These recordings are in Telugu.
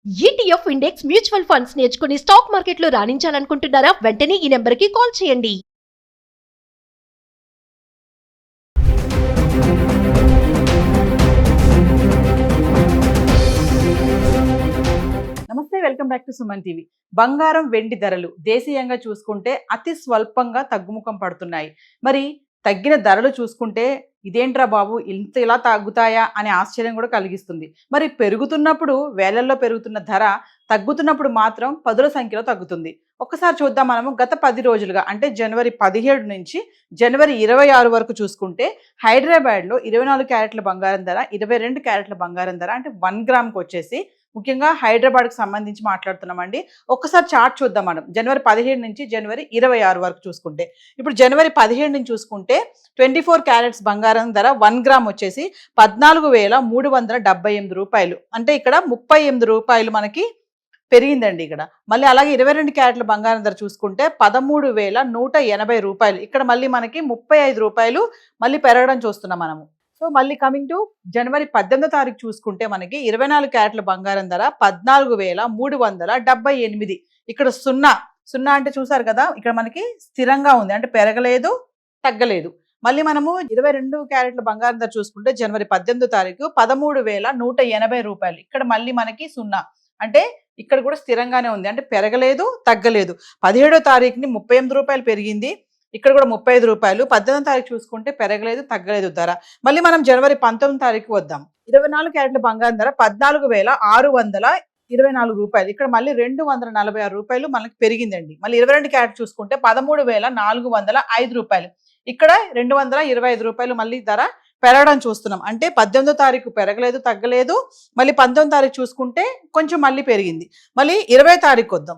ఈటీఎఫ్ ఇండెక్స్ మ్యూచువల్ ఫండ్స్ నేర్చుకుని స్టాక్ మార్కెట్లో రాణించాలనుకుంటున్నారా? వెంటనే ఈ నెంబర్కి కాల్ చేయండి. నమస్తే, welcome back to Suman TV. బంగారం వెండి ధరలు దేశీయంగా చూసుకుంటే అతి స్వల్పంగా తగ్గుముఖం పడుతున్నాయి. మరి తగ్గిన ధరలు చూసుకుంటే ఇదేంట్రా బాబు ఇంత ఇలా తగ్గుతాయా అనే ఆశ్చర్యం కూడా కలిగిస్తుంది. మరి పెరుగుతున్నప్పుడు వేలల్లో పెరుగుతున్న ధర తగ్గుతున్నప్పుడు మాత్రం పదుల సంఖ్యలో తగ్గుతుంది. ఒక్కసారి చూద్దాం. మనము గత 10 రోజులుగా అంటే జనవరి 17 నుంచి జనవరి 26 వరకు చూసుకుంటే హైదరాబాద్లో 24 క్యారెట్ల బంగారం ధర, 22 క్యారెట్ల బంగారం ధర అంటే 1 గ్రామ్కి వచ్చేసి, ముఖ్యంగా హైదరాబాద్కి సంబంధించి మాట్లాడుతున్నామండి. ఒక్కసారి చార్ట్ చూద్దాం. మనం జనవరి 17 నుంచి జనవరి 26 వరకు చూసుకుంటే, ఇప్పుడు జనవరి 17 నుంచి చూసుకుంటే 24 క్యారెట్స్ బంగారం ధర 1 గ్రామ్ వచ్చేసి 14,378 రూపాయలు. అంటే ఇక్కడ 38 రూపాయలు మనకి పెరిగిందండి ఇక్కడ. మళ్ళీ అలాగే 22 క్యారెట్ల బంగారం ధర చూసుకుంటే 13,180 రూపాయలు. ఇక్కడ మళ్ళీ మనకి 35 రూపాయలు మళ్ళీ పెరగడం చూస్తున్నాం మనము. సో మళ్ళీ కమింగ్ టు జనవరి 18 తారీఖు చూసుకుంటే మనకి 24 క్యారెట్ల బంగారం ధర 14,378. ఇక్కడ సున్నా అంటే చూసారు కదా, ఇక్కడ మనకి స్థిరంగా ఉంది, అంటే పెరగలేదు తగ్గలేదు. మళ్ళీ మనము 22 క్యారెట్ల బంగారం ధర చూసుకుంటే జనవరి 18 తారీఖు 13,180 రూపాయలు. ఇక్కడ మళ్ళీ మనకి సున్నా, అంటే ఇక్కడ కూడా స్థిరంగానే ఉంది, అంటే పెరగలేదు తగ్గలేదు. 17వ తారీఖుని 38 రూపాయలు పెరిగింది, ఇక్కడ కూడా 35 రూపాయలు. 18వ తారీఖు చూసుకుంటే పెరగలేదు తగ్గలేదు ధర. మళ్ళీ మనం జనవరి 19 తారీఖు వద్దాం. 24 క్యారెట్ల బంగారం ధర 14,624 రూపాయలు. ఇక్కడ మళ్ళీ 246 రూపాయలు మనకి పెరిగిందండి. మళ్ళీ 22 క్యారెట్ చూసుకుంటే 13,405 రూపాయలు. ఇక్కడ 225 రూపాయలు మళ్ళీ ధర పెరగడం చూస్తున్నాం. అంటే 18వ తారీఖు పెరగలేదు తగ్గలేదు. మళ్ళీ 19వ తారీఖు చూసుకుంటే కొంచెం మళ్ళీ పెరిగింది. మళ్ళీ 20వ తారీఖు వద్దాం.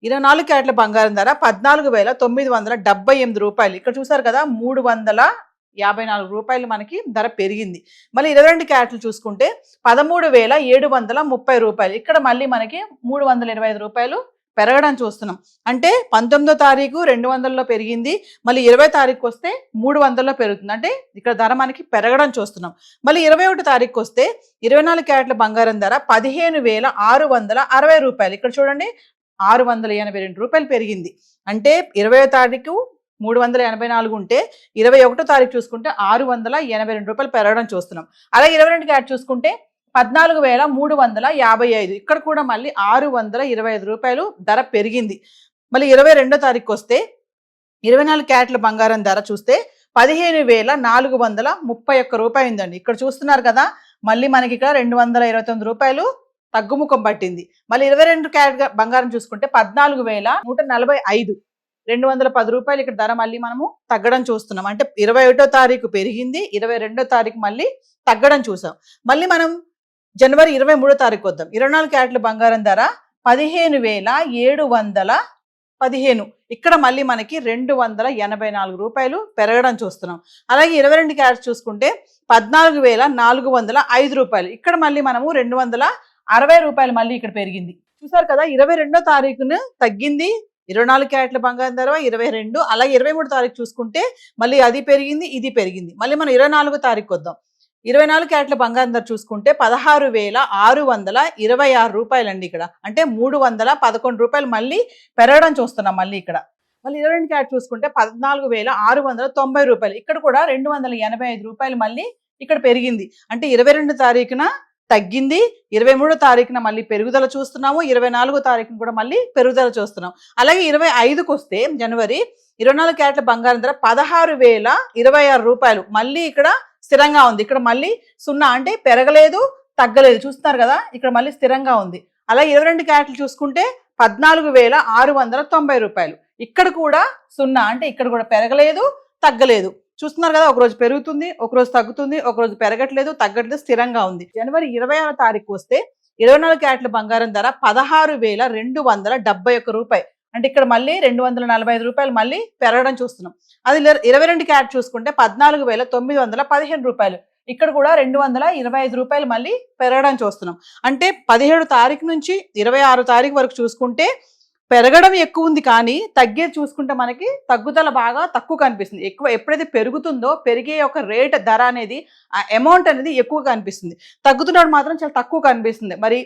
24 క్యారెట్ల బంగారం ధర 14,978 రూపాయలు. ఇక్కడ చూసారు కదా, 354 రూపాయలు మనకి ధర పెరిగింది. మళ్ళీ 22 క్యారెట్లు చూసుకుంటే 13,730 రూపాయలు. ఇక్కడ మళ్ళీ మనకి 325 రూపాయలు పెరగడం చూస్తున్నాం. అంటే 19వ తారీఖు 200లో పెరిగింది, మళ్ళీ 20వ తారీఖు వస్తే 300లో పెరుగుతుంది, అంటే ఇక్కడ ధర మనకి పెరగడం చూస్తున్నాం. మళ్ళీ 21 తారీఖు వస్తే 24 క్యారెట్ల బంగారం ధర 15,660 రూపాయలు. ఇక్కడ చూడండి, 682 రూపాయలు పెరిగింది. అంటే 20వ తారీఖు 384 ఉంటే 21వ తారీఖు చూసుకుంటే 682 రూపాయలు పెరగడం చూస్తున్నాం. అలాగే 22 క్యారెట్ చూసుకుంటే 14,355. ఇక్కడ కూడా మళ్ళీ 625 రూపాయలు ధర పెరిగింది. మళ్ళీ 22వ తారీఖు వస్తే 24 క్యారెట్ల బంగారం ధర చూస్తే 15,431 రూపాయలు ఉందండి. ఇక్కడ చూస్తున్నారు కదా, మళ్ళీ మనకి ఇక్కడ 229 రూపాయలు తగ్గుముఖం పట్టింది. మళ్ళీ 22 క్యారెట్ బంగారం చూసుకుంటే 14,145, 210 రూపాయలు ఇక్కడ ధర మళ్ళీ మనము తగ్గడం చూస్తున్నాం. అంటే 21వ తారీఖు పెరిగింది, 22వ తారీఖు మళ్ళీ తగ్గడం చూసాం. మళ్ళీ మనం జనవరి 23వ తారీఖు వద్దాం. 24 క్యారెట్ల బంగారం ధర 15,715. ఇక్కడ మళ్ళీ మనకి 284 రూపాయలు పెరగడం చూస్తున్నాం. అలాగే 22 క్యారెట్స్ చూసుకుంటే 14,405 రూపాయలు. ఇక్కడ మళ్ళీ మనము 260 రూపాయలు మళ్ళీ ఇక్కడ పెరిగింది. చూసారు కదా, 22వ తారీఖున తగ్గింది 24 క్యారెట్ల బంగారం ధర 22. అలాగే 23వ తారీఖు చూసుకుంటే మళ్ళీ అది పెరిగింది ఇది పెరిగింది. మళ్ళీ మనం 24వ తారీఖు వద్దాం. 24 క్యారెట్ల బంగారం ధర చూసుకుంటే 16,626 రూపాయలు అండి ఇక్కడ. అంటే 311 రూపాయలు మళ్ళీ పెరగడం చూస్తున్నాం మళ్ళీ ఇక్కడ. మళ్ళీ 22 క్యారెట్ చూసుకుంటే 14,690 రూపాయలు. ఇక్కడ కూడా 285 రూపాయలు మళ్ళీ ఇక్కడ పెరిగింది. అంటే 22 తారీఖున తగ్గింది, 23వ తారీఖున మళ్ళీ పెరుగుదల చూస్తున్నాము, 24వ తారీఖున కూడా మళ్ళీ పెరుగుదల చూస్తున్నాం. అలాగే 25కు వస్తే జనవరి 24 క్యారెట్ల బంగారం ధర 16,026 రూపాయలు మళ్ళీ ఇక్కడ స్థిరంగా ఉంది. ఇక్కడ మళ్ళీ సున్నా, అంటే పెరగలేదు తగ్గలేదు. చూస్తున్నారు కదా, ఇక్కడ మళ్ళీ స్థిరంగా ఉంది. అలాగే 22 క్యారెట్లు చూసుకుంటే 14,690 రూపాయలు. ఇక్కడ కూడా సున్నా, అంటే ఇక్కడ కూడా పెరగలేదు తగ్గలేదు. చూస్తున్నారు కదా, ఒకరోజు పెరుగుతుంది ఒకరోజు తగ్గుతుంది, ఒకరోజు పెరగట్లేదు తగ్గట్లేదు, స్థిరంగా ఉంది. జనవరి 26వ తారీఖు వస్తే 24 క్యారెట్ల బంగారం ధర 16,271 రూపాయలు. అంటే ఇక్కడ మళ్ళీ 245 రూపాయలు మళ్ళీ పెరగడం చూస్తున్నాం. అది 22 క్యారెట్ చూసుకుంటే 14,915 రూపాయలు. ఇక్కడ కూడా 225 రూపాయలు మళ్ళీ పెరగడం చూస్తున్నాం. అంటే 17 తారీఖు నుంచి 26 తారీఖు వరకు చూసుకుంటే పెరగడం ఎక్కువ ఉంది కానీ తగ్గేది చూసుకుంటే మనకి తగ్గుదల బాగా తక్కువ కనిపిస్తుంది. ఎక్కువ ఎప్పుడైతే పెరుగుతుందో పెరిగే ఒక రేట్ ధర అనేది ఆ అమౌంట్ అనేది ఎక్కువ కనిపిస్తుంది. తగ్గుతున్నప్పుడు మాత్రం చాలా తక్కువ కనిపిస్తుంది. మరి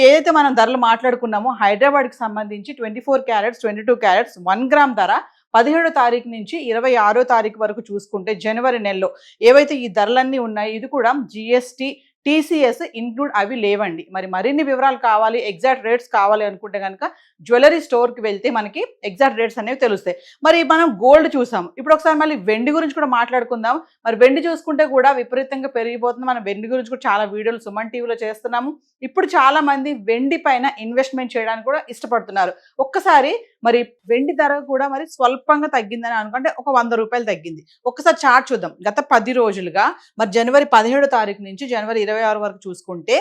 ఏదైతే మనం ధరలు మాట్లాడుకున్నామో హైదరాబాద్కి సంబంధించి 24 క్యారెట్స్ 22 క్యారెట్స్ 1 గ్రామ్ ధర 17వ తారీఖు నుంచి 26వ తారీఖు వరకు చూసుకుంటే జనవరి నెలలో ఏవైతే ఈ ధరలన్నీ ఉన్నాయి ఇది కూడా జిఎస్టీ టీసీఎస్ ఇంక్లూడ్ అవి లేవండి. మరి మరిన్ని వివరాలు కావాలి, ఎగ్జాక్ట్ రేట్స్ కావాలి అనుకుంటే కనుక జ్యువెలరీ స్టోర్కి వెళ్తే మనకి ఎగ్జాక్ట్ రేట్స్ అనేవి తెలుస్తాయి. మరి మనం గోల్డ్ చూసాం, ఇప్పుడు ఒకసారి మళ్ళీ వెండి గురించి కూడా మాట్లాడుకుందాం. మరి వెండి చూసుకుంటే కూడా విపరీతంగా పెరిగిపోతుంది. మనం వెండి గురించి కూడా చాలా వీడియోలు సుమన్ టీవీలో చేస్తున్నాము. ఇప్పుడు చాలా మంది వెండి పైన ఇన్వెస్ట్మెంట్ చేయడానికి కూడా ఇష్టపడుతున్నారు. ఒక్కసారి మరి వెండి ధర కూడా మరి స్వల్పంగా తగ్గిందని అనుకుంటే ఒక 100 రూపాయలు తగ్గింది. ఒక్కసారి చార్ట్ చూద్దాం. గత 10 రోజులుగా మరి జనవరి 17వ తారీఖు నుంచి జనవరి 26 వరకు చూసుకుంటే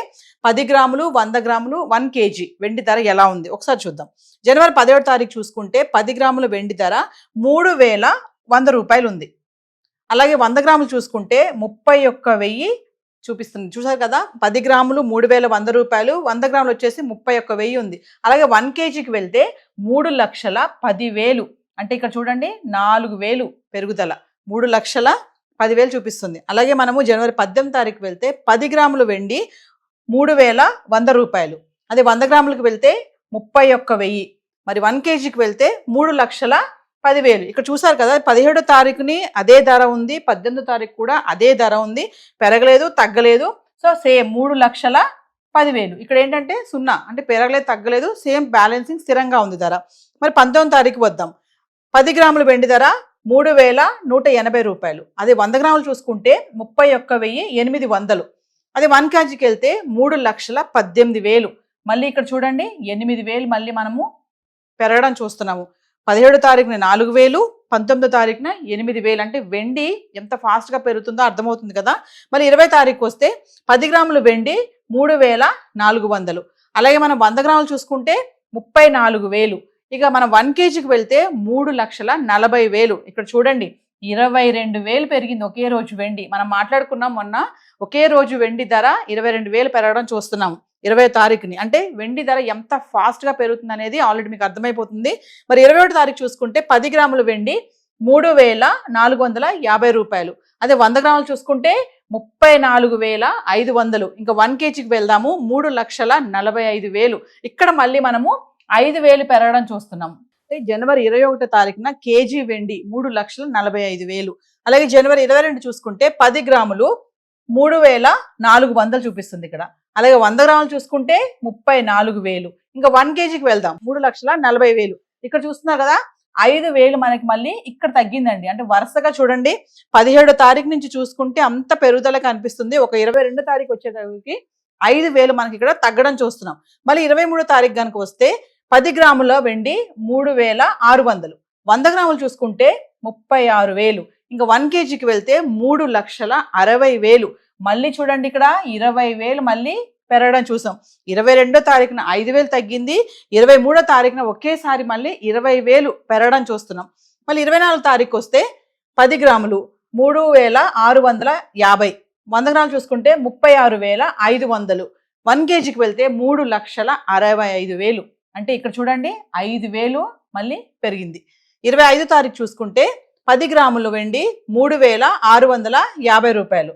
10 గ్రాములు 100 గ్రాములు 1 కేజీ వెండి ధర ఎలా ఉంది ఒకసారి చూద్దాం. జనవరి 10వ తారీఖు చూసుకుంటే 10 గ్రాముల వెండి ధర 3100 రూపాయలు ఉంది. అలాగే 100 గ్రాములు చూసుకుంటే 31,000 చూపిస్తుంది. చూసారు కదా, 10 గ్రాములు 3100 రూపాయలు, 100 గ్రాములు వచ్చేసి 31,000 ఉంది. అలాగే 1 కేజీకి వెళ్తే 3,10,000 అంటే ఇక్కడ చూడండి 4,000 పెరుగుదల, 3,10,000 చూపిస్తుంది. అలాగే మనము జనవరి 18వ తారీఖు వెళ్తే 10 గ్రాముల వెండి 3,100 రూపాయలు, అదే 100 గ్రాములకు వెళ్తే 31,000, మరి 1 కేజీకి వెళ్తే 3,10,000. ఇక్కడ చూసారు కదా 17వ తారీఖుని అదే ధర ఉంది, 18వ తారీఖు కూడా అదే ధర ఉంది, పెరగలేదు తగ్గలేదు. So same 3,10,000. ఇక్కడ ఏంటంటే 0 అంటే పెరగలేదు తగ్గలేదు, సేమ్ బ్యాలెన్సింగ్ స్థిరంగా ఉంది ధర. మరి 19వ తారీఖు వద్దాం. 10 గ్రాముల వెండి ధర 3,180 రూపాయలు, అదే 100 గ్రాములు చూసుకుంటే 31,800, అదే 1 కేజీకి వెళ్తే 3,18,000. మళ్ళీ ఇక్కడ చూడండి 8,000 మళ్ళీ మనము పెరగడం చూస్తున్నాము. 17వ తారీఖున 4,000, 19వ తారీఖున 8,000. అంటే వెండి ఎంత ఫాస్ట్గా పెరుగుతుందో అర్థమవుతుంది కదా. మళ్ళీ 20వ తారీఖు వస్తే 10 గ్రాముల వెండి 3,400. అలాగే మనం 100 గ్రాములు చూసుకుంటే 34,000. ఇక మనం 1 కేజీకి వెళ్తే 3,40,000. ఇక్కడ చూడండి 22,000 పెరిగింది ఒకే రోజు వెండి. మనం మాట్లాడుకున్నాం మొన్న ఒకే రోజు వెండి ధర 22,000 పెరగడం చూస్తున్నాం 20వ తారీఖుని. అంటే వెండి ధర ఎంత ఫాస్ట్గా పెరుగుతుంది అనేది ఆల్రెడీ మీకు అర్థమైపోతుంది. మరి 21వ తారీఖు చూసుకుంటే 10 గ్రాముల వెండి 3,450 రూపాయలు, అదే 100 గ్రాములు చూసుకుంటే 34,500. ఇంకా 1 కేజీకి వెళ్దాము 3,45,000. ఇక్కడ మళ్ళీ మనము 5,000 పెరగడం చూస్తున్నాము. జనవరి 21వ తారీఖున కేజీ వెండి 3,45,000. అలాగే జనవరి 22 చూసుకుంటే 10 గ్రాములు 3,400 చూపిస్తుంది ఇక్కడ. అలాగే 100 గ్రాములు చూసుకుంటే 34,000. ఇంకా 1 కేజీకి వెళ్దాం 3,40,000. ఇక్కడ చూస్తున్నారు కదా 5,000 మనకి మళ్ళీ ఇక్కడ తగ్గిందండి. అంటే వరుసగా చూడండి 17వ తారీఖు నుంచి చూసుకుంటే అంత పెరుగుదల కనిపిస్తుంది. ఒక 22వ తారీఖు వచ్చేటప్పటికి 5,000 మనకి ఇక్కడ తగ్గడం చూస్తున్నాం. మళ్ళీ 23వ తారీఖు కనుక వస్తే 10 గ్రాముల వెండి 3,600, 100 గ్రాములు చూసుకుంటే 36,000. ఇంకా 1 కేజీకి వెళ్తే 3,60,000. మళ్ళీ చూడండి ఇక్కడ 20,000 మళ్ళీ పెరగడం చూసాం. 22వ తారీఖున 5,000 తగ్గింది, 23వ తారీఖున ఒకేసారి మళ్ళీ 20,000 పెరగడం చూస్తున్నాం. మళ్ళీ 24వ తారీఖు వస్తే 10 గ్రాములు 3,650, 100 గ్రాములు చూసుకుంటే 36,500, 1 కేజీకి వెళ్తే 3,65,000. అంటే ఇక్కడ చూడండి 5,000 మళ్ళీ పెరిగింది. 25వ తారీఖు చూసుకుంటే 10 గ్రాముల వెండి 3,650 రూపాయలు,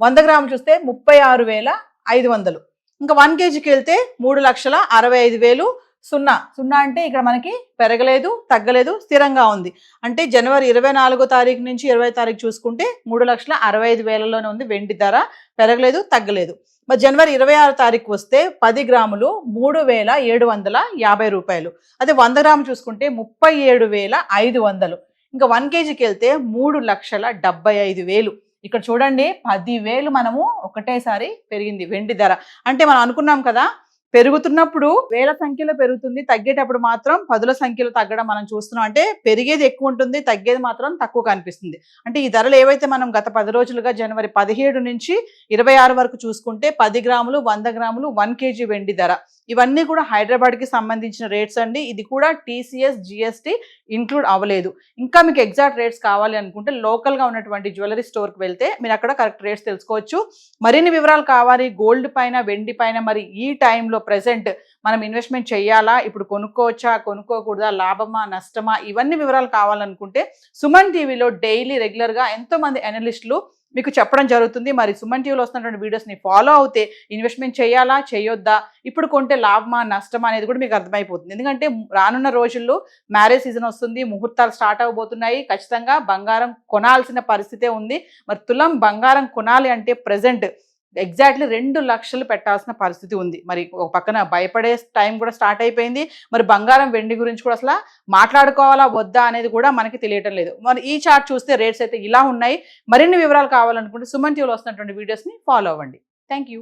100 గ్రాములు చూస్తే 36,500. ఇంకా 1 కేజీకి వెళ్తే 3,65,000. 0 అంటే ఇక్కడ మనకి పెరగలేదు తగ్గలేదు స్థిరంగా ఉంది. అంటే జనవరి 24వ తారీఖు నుంచి 20వ తారీఖు చూసుకుంటే 3,65,000లోనే ఉంది వెండి ధర, పెరగలేదు తగ్గలేదు. మరి జనవరి 26వ తారీఖు వస్తే 10 గ్రాములు 3,750 రూపాయలు, అదే 100 గ్రాములు చూసుకుంటే 37,500. ఇంకా 1 కేజీకి వెళ్తే 3,75,000. ఇక్కడ చూడండి 10,000 మనము ఒకటేసారి పెరిగింది వెండి ధర. అంటే మనం అనుకున్నాం కదా పెరుగుతున్నప్పుడు వేల సంఖ్యలో పెరుగుతుంది, తగ్గేటప్పుడు మాత్రం పదుల సంఖ్యలో తగ్గడం మనం చూస్తున్నాం. అంటే పెరిగేది ఎక్కువ ఉంటుంది, తగ్గేది మాత్రం తక్కువ కనిపిస్తుంది. అంటే ఈ ధరలు ఏవైతే మనం గత 10 రోజులుగా జనవరి 17 నుంచి 26 వరకు చూసుకుంటే 10 గ్రాములు 100 గ్రాములు 1 కేజీ వెండి ధర ఇవన్నీ కూడా హైదరాబాద్కి సంబంధించిన రేట్స్ అండి. ఇది కూడా టీసీఎస్ జిఎస్టీ ఇంక్లూడ్ అవ్వలేదు. ఇంకా మీకు ఎగ్జాక్ట్ రేట్స్ కావాలి అనుకుంటే లోకల్గా ఉన్నటువంటి జ్యువెలరీ స్టోర్కి వెళ్తే మీరు అక్కడ కరెక్ట్ రేట్స్ తెలుసుకోవచ్చు. మరిన్ని వివరాలు కావాలి గోల్డ్ పైన వెండి పైన మరి ఈ టైంలో ప్రెసెంట్ మనం ఇన్వెస్ట్మెంట్ చేయాలా, ఇప్పుడు కొనుక్కోవచ్చా, కొనుక్కోకూడదా, లాభమా, నష్టమా, ఇవన్నీ వివరాలు కావాలనుకుంటే సుమన్ టీవీలో డైలీ రెగ్యులర్గా ఎంతోమంది అనలిస్టులు మీకు చెప్పడం జరుగుతుంది. మరి సుమన్ టీవీలో వస్తున్నటువంటి వీడియోస్ని ఫాలో అవుతే ఇన్వెస్ట్మెంట్ చేయాలా, చేయొద్దా, ఇప్పుడు కొంటే లాభమా, నష్టమా అనేది కూడా మీకు అర్థమైపోతుంది. ఎందుకంటే రానున్న రోజుల్లో మ్యారేజ్ సీజన్ వస్తుంది, ముహూర్తాలు స్టార్ట్ అవబోతున్నాయి. ఖచ్చితంగా బంగారం కొనాల్సిన పరిస్థితే ఉంది. మరి తులం బంగారం కొనాలి అంటే ప్రజెంట్ ఎగ్జాక్ట్లీ 2 లక్షలు పెట్టాల్సిన పరిస్థితి ఉంది. మరి ఒక పక్కన భయపడే టైం కూడా స్టార్ట్ అయిపోయింది. మరి బంగారం వెండి గురించి కూడా అసలు మాట్లాడుకోవాలా వద్దా అనేది కూడా మనకి తెలియటం లేదు. మరి ఈ చార్ట్ చూస్తే రేట్స్ అయితే ఇలా ఉన్నాయి. మరిన్ని వివరాలు కావాలనుకుంటే సుమన్ టీవీలో వస్తున్నటువంటి వీడియోస్ని ఫాలో అవ్వండి. Thank you.